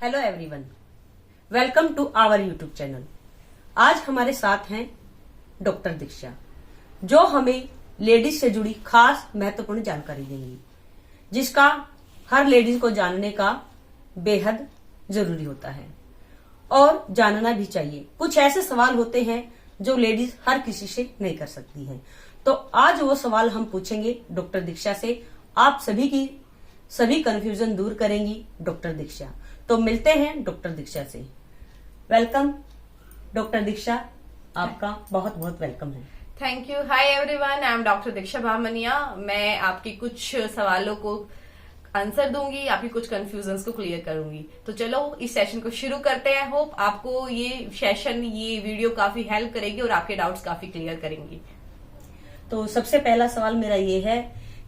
Hello everyone, welcome to our YouTube channel. आज हमारे साथ हैं डॉक्टर दीक्षा, जो हमें लेडीज से जुड़ी खास महत्वपूर्ण जानकारी देंगी, जिसका हर लेडीज को जानने का बेहद जरूरी होता है और जानना भी चाहिए। कुछ ऐसे सवाल होते हैं जो लेडीज हर किसी से नहीं कर सकती हैं, तो आज वो सवाल हम पूछेंगे डॉक्टर दीक्षा से। आप सभी कंफ्यूजन दूर करेंगी डॉक्टर दीक्षा। तो मिलते हैं डॉक्टर दीक्षा से। वेलकम डॉक्टर दीक्षा, आपका बहुत बहुत वेलकम है। Thank you. Hi everyone, I am doctor Diksha Bhamniya. मैं आपकी कुछ सवालों को आंसर दूंगी, आपकी कुछ कंफ्यूजन्स को क्लियर करूंगी। तो चलो इस सेशन को शुरू करते हैं। होप आपको ये वीडियो काफी हेल्प करेगी और आपके डाउट्स काफी क्लियर करेंगी। तो सबसे पहला सवाल मेरा ये है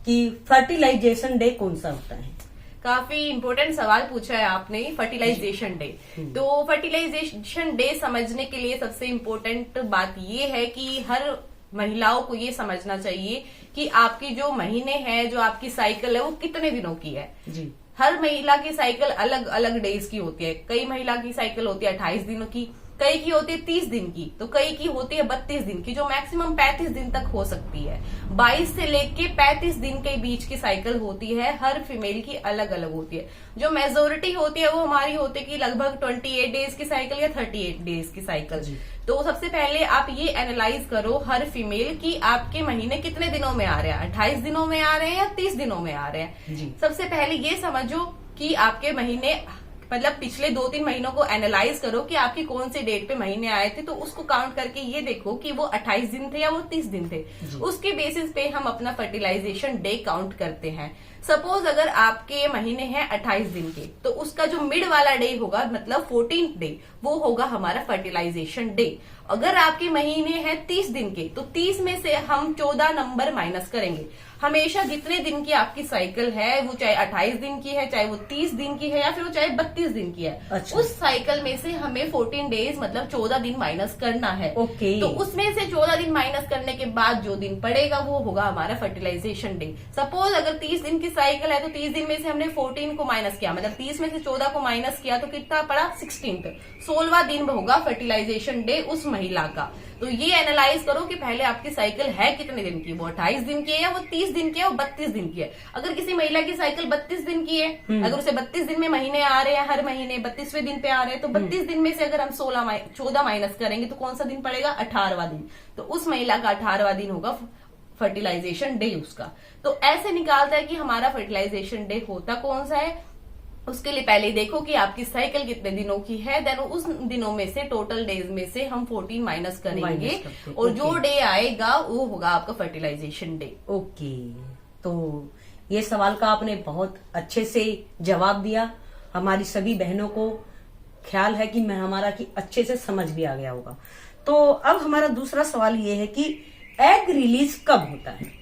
कि फर्टिलाइजेशन डे कौन सा होता है? काफी इंपॉर्टेंट सवाल पूछा है आपने, फर्टिलाइजेशन डे। तो फर्टिलाइजेशन डे समझने के लिए सबसे इम्पोर्टेंट बात ये है कि हर महिलाओं को ये समझना चाहिए कि आपकी जो महीने हैं, जो आपकी साइकिल है, वो कितने दिनों की है। जी। हर महिला की साइकिल अलग अलग डेज की होती है। कई महिला की साइकिल होती है 28 दिनों की, कई की होती है 30 दिन की, तो कई की होती है 32 दिन की, जो मैक्सिमम 35 दिन तक हो सकती है। 22 से लेके 35 दिन के बीच की साइकिल होती है। हर फीमेल की अलग अलग होती है। जो मेजोरिटी होती है वो हमारी होती है कि लगभग 28 डेज की साइकिल या 38 डेज की साइकिल। तो सबसे पहले आप ये एनालाइज करो हर फीमेल की आपके महीने कितने दिनों में आ रहे हैं, 28 दिनों में आ रहे हैं या 30 दिनों में आ रहे हैं। सबसे पहले ये समझो कि आपके महीने मतलब पिछले 2-3 महीनों को एनालाइज करो कि आपकी कौन से डेट पे महीने आए थे। तो उसको काउंट करके ये देखो कि वो 28 दिन थे या वो 30 दिन थे। उसके बेसिस पे हम अपना फर्टिलाइजेशन डे काउंट करते हैं। सपोज अगर आपके महीने हैं 28 दिन के, तो उसका जो मिड वाला डे होगा, मतलब 14th डे, वो होगा हमारा फर्टिलाइजेशन डे। अगर आपके महीने हैं 30 दिन के, तो 30 में से हम 14 नंबर माइनस करेंगे। हमेशा जितने दिन की आपकी साइकिल है, वो चाहे 28 दिन की है, चाहे वो 30 दिन की है, या फिर वो चाहे 32 दिन की है, अच्छा। उस साइकिल में से हमें 14 डेज मतलब 14 दिन माइनस करना है। ओके। तो उसमें से 14 दिन माइनस करने के बाद जो दिन पड़ेगा वो होगा हमारा फर्टिलाइजेशन डे। सपोज अगर 30 दिन की साइकिल है, तो 30 दिन में से हमने 14 को माइनस किया, मतलब 30 में से 14 को माइनस किया, तो कितना पड़ा? 16th, 16वां दिन होगा फर्टिलाइजेशन डे उस महिला का। तो ये एनालाइज करो कि पहले आपकी साइकिल है कितने दिन की, वो 28 दिन की है या वो 30 दिन की है, वो 32 दिन की है। अगर किसी महिला की साइकिल 32 दिन की है, अगर उसे 32 दिन में महीने आ रहे हैं, हर महीने 32वें दिन पे आ रहे हैं, तो 32 दिन में से अगर हम 14 माइनस करेंगे तो कौन सा दिन पड़ेगा? 18वां दिन। तो उस महिला का 18वां दिन होगा फर्टिलाइजेशन डे उसका। तो ऐसे निकालता है कि हमारा फर्टिलाइजेशन डे होता कौन सा है। उसके लिए पहले देखो कि आपकी साइकिल कितने दिनों की है, देन उस दिनों में से, टोटल डेज में से हम 14 माइनस करेंगे और जो डे आएगा वो होगा आपका फर्टिलाइजेशन डे। ओके, तो ये सवाल का आपने बहुत अच्छे से जवाब दिया। हमारी सभी बहनों को ख्याल है कि हमारा की अच्छे से समझ भी आ गया होगा। तो अब हमारा दूसरा सवाल ये है कि एग रिलीज कब होता है?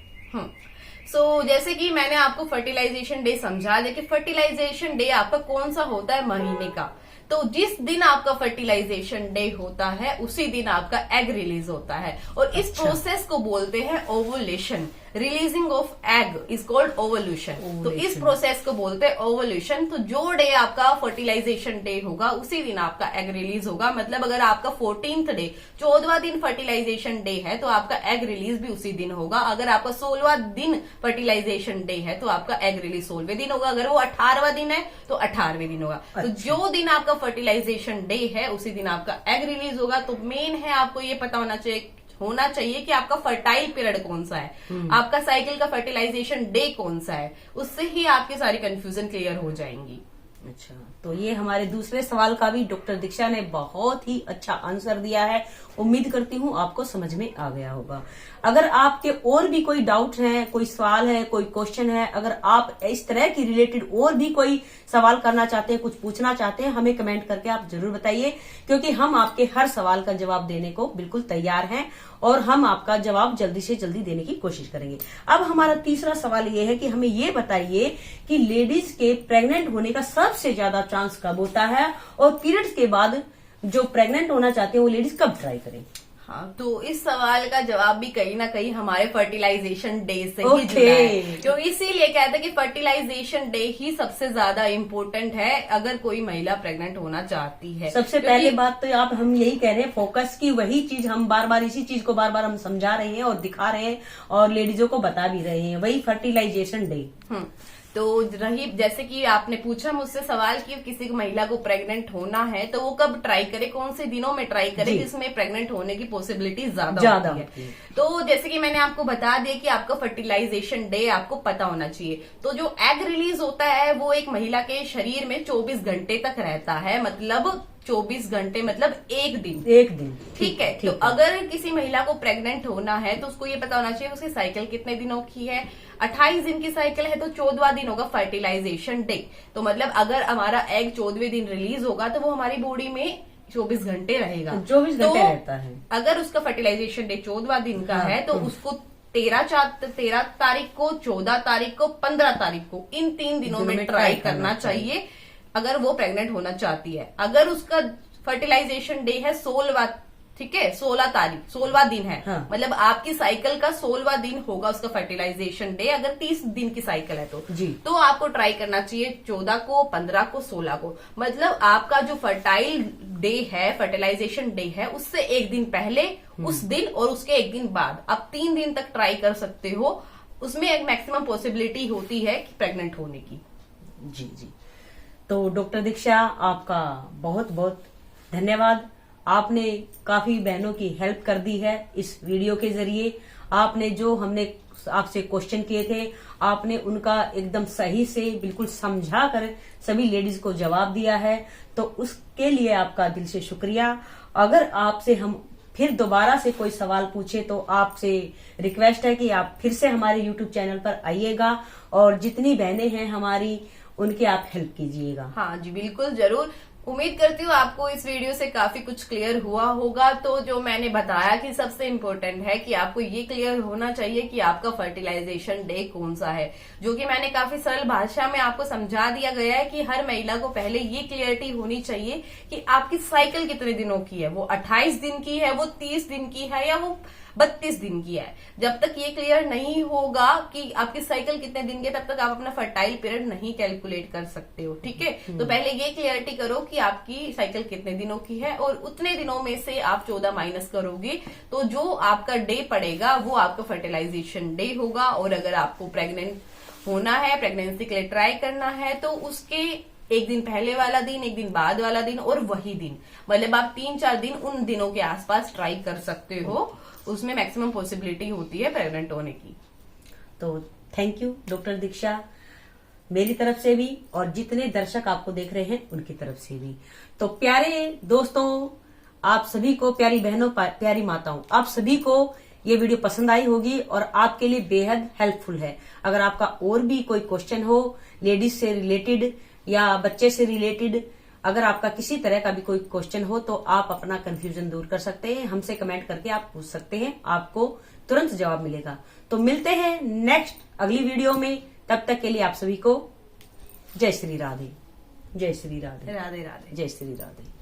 जैसे कि मैंने आपको फर्टिलाइजेशन डे समझा दिया कि फर्टिलाइजेशन डे आपका कौन सा होता है महीने का। तो जिस दिन आपका फर्टिलाइजेशन डे होता है उसी दिन आपका एग रिलीज होता है, और इस प्रोसेस को बोलते हैं ovulation. Releasing of egg is called ovulation. तो इस प्रोसेस को बोलते हैं ओवल्यूशन। तो जो डे आपका फर्टिलाइजेशन डे होगा उसी दिन आपका एग रिलीज होगा। मतलब अगर आपका 14th डे, 14वां दिन फर्टिलाइजेशन डे है, तो आपका एग रिलीज भी उसी दिन होगा। अगर आपका 16वां दिन फर्टिलाइजेशन डे है, तो आपका एग रिलीज 16वें दिन होगा। अगर वो 18वां दिन है तो 18वें दिन होगा। तो जो दिन आपका फर्टिलाइजेशन डे है उसी दिन आपका एग रिलीज होगा। तो मेन है आपको ये पता होना चाहिए कि आपका फर्टाइल पीरियड कौन सा है, आपका साइकिल का फर्टिलाइजेशन डे कौन सा है। उससे ही आपकी सारी कंफ्यूजन क्लियर हो जाएंगी। अच्छा, तो ये हमारे दूसरे सवाल का भी डॉक्टर दीक्षा ने बहुत ही अच्छा आंसर दिया है। उम्मीद करती हूँ आपको समझ में आ गया होगा। अगर आपके और भी कोई डाउट है, कोई सवाल है, कोई क्वेश्चन है, अगर आप इस तरह की रिलेटेड और भी कोई सवाल करना चाहते हैं, कुछ पूछना चाहते हैं, हमें कमेंट करके आप जरूर बताइए, क्योंकि हम आपके हर सवाल का जवाब देने को बिल्कुल तैयार हैं और हम आपका जवाब जल्दी से जल्दी देने की कोशिश करेंगे। अब हमारा तीसरा सवाल ये है कि हमें ये बताइए कि लेडीज के प्रेग्नेंट होने का सबसे ज्यादा चांस कब होता है, और पीरियड्स के बाद जो प्रेग्नेंट होना चाहते हैं वो लेडीज कब ट्राई करें? हाँ, तो इस सवाल का जवाब भी कहीं ना कहीं हमारे फर्टिलाइजेशन डे से ही Okay. जुड़ा है। तो इसीलिए कहते हैं कि फर्टिलाइजेशन डे ही सबसे ज्यादा इम्पोर्टेंट है अगर कोई महिला प्रेग्नेंट होना चाहती है। सबसे क्योंकि- पहले बात तो आप हम यही कह रहे हैं, फोकस की वही चीज हम बार बार इसी चीज को बार बार हम समझा रहे हैं और दिखा रहे हैं और लेडीजों को बता भी रहे हैं, वही फर्टिलाइजेशन डे। तो रही जैसे कि आपने पूछा मुझसे सवाल कि किसी महिला को प्रेग्नेंट होना है तो वो कब ट्राई करे, कौन से दिनों में ट्राई करे जी। जिसमें प्रेग्नेंट होने की पॉसिबिलिटी ज्यादा होती है। तो जैसे कि मैंने आपको बता दिया कि आपका फर्टिलाइजेशन डे आपको पता होना चाहिए। तो जो एग रिलीज होता है वो एक महिला के शरीर में 24 घंटे तक रहता है, मतलब 24 घंटे मतलब एक दिन। ठीक है। तो अगर किसी महिला को प्रेग्नेंट होना है तो उसको ये पता होना चाहिए उसकी साइकिल कितने दिनों की है। 28 दिन की साइकिल है तो 14वां दिन होगा फर्टिलाइजेशन डे। तो मतलब अगर हमारा एग 14वें दिन रिलीज होगा तो वो हमारी बॉडी में 24 घंटे रहेगा। 24 घंटे रहता है। अगर उसका फर्टिलाइजेशन डे 14वां दिन का है तो उसको 13 तारीख को, 14 तारीख को, 15 तारीख को, इन 3 दिनों में ट्राई करना चाहिए अगर वो प्रेग्नेंट होना चाहती है। अगर उसका फर्टिलाइजेशन डे है 16वां, ठीक है, 16वां दिन है, हाँ। मतलब आपकी साइकिल का 16वां दिन होगा उसका फर्टिलाइजेशन डे। अगर 30 दिन की साइकिल है तो आपको ट्राई करना चाहिए 14 को, 15 को, 16 को। मतलब आपका जो फर्टाइल डे है, फर्टिलाइजेशन डे है, उससे एक दिन पहले, उस दिन और उसके एक दिन बाद आप 3 दिन तक ट्राई कर सकते हो। उसमें एक मैक्सिमम पॉसिबिलिटी होती है कि प्रेग्नेंट होने की। जी जी। तो डॉक्टर दीक्षा आपका बहुत बहुत धन्यवाद। आपने काफी बहनों की हेल्प कर दी है इस वीडियो के जरिए। आपने जो हमने आपसे क्वेश्चन किए थे आपने उनका एकदम सही से बिल्कुल समझा कर सभी लेडीज को जवाब दिया है, तो उसके लिए आपका दिल से शुक्रिया। अगर आपसे हम फिर दोबारा से कोई सवाल पूछे तो आपसे रिक्वेस्ट है कि आप फिर से हमारे YouTube चैनल पर आइएगा और जितनी बहनें हैं हमारी उनकी आप हेल्प कीजिएगा। हाँ जी, बिल्कुल जरूर। उम्मीद करती हूँ आपको इस वीडियो से काफी कुछ क्लियर हुआ होगा। तो जो मैंने बताया कि सबसे इम्पोर्टेंट है कि आपको ये क्लियर होना चाहिए कि आपका फर्टिलाइजेशन डे कौन सा है, जो कि मैंने काफी सरल भाषा में आपको समझा दिया गया है कि हर महिला को पहले ये क्लियरिटी होनी चाहिए कि आपकी साइकिल कितने दिनों की है, वो 28 दिन की है, वो 30 दिन की है, या वो 32 दिन की है। जब तक ये क्लियर नहीं होगा कि आपकी साइकिल कितने दिन की है, तब तक आप अपना फर्टाइल पीरियड नहीं कैलकुलेट कर सकते हो। ठीक है, तो पहले ये क्लियरिटी करो कि आपकी साइकिल कितने दिनों की है और उतने दिनों में से आप 14 माइनस करोगे तो जो आपका डे पड़ेगा वो आपका फर्टिलाइजेशन डे होगा। और अगर आपको प्रेग्नेंट होना है, प्रेगनेंसी के लिए ट्राई करना है, तो उसके एक दिन पहले वाला दिन, एक दिन बाद वाला दिन और वही दिन, मतलब आप 3-4 दिन उन दिनों के आसपास ट्राई कर सकते हो। उसमें मैक्सिमम पॉसिबिलिटी होती है प्रेग्नेंट होने की। तो थैंक यू डॉक्टर दीक्षा, मेरी तरफ से भी और जितने दर्शक आपको देख रहे हैं उनकी तरफ से भी। तो प्यारे दोस्तों, आप सभी को, प्यारी बहनों, प्यारी माताओं, आप सभी को ये वीडियो पसंद आई होगी और आपके लिए बेहद हेल्पफुल है। अगर आपका और भी कोई क्वेश्चन हो लेडीज से रिलेटेड या बच्चे से रिलेटेड, अगर आपका किसी तरह का भी कोई क्वेश्चन हो तो आप अपना कंफ्यूजन दूर कर सकते हैं, हमसे कमेंट करके आप पूछ सकते हैं, आपको तुरंत जवाब मिलेगा। तो मिलते हैं नेक्स्ट अगली वीडियो में, तब तक के लिए आप सभी को जय श्री राधे, जय श्री राधे, राधे राधे, जय श्री राधे।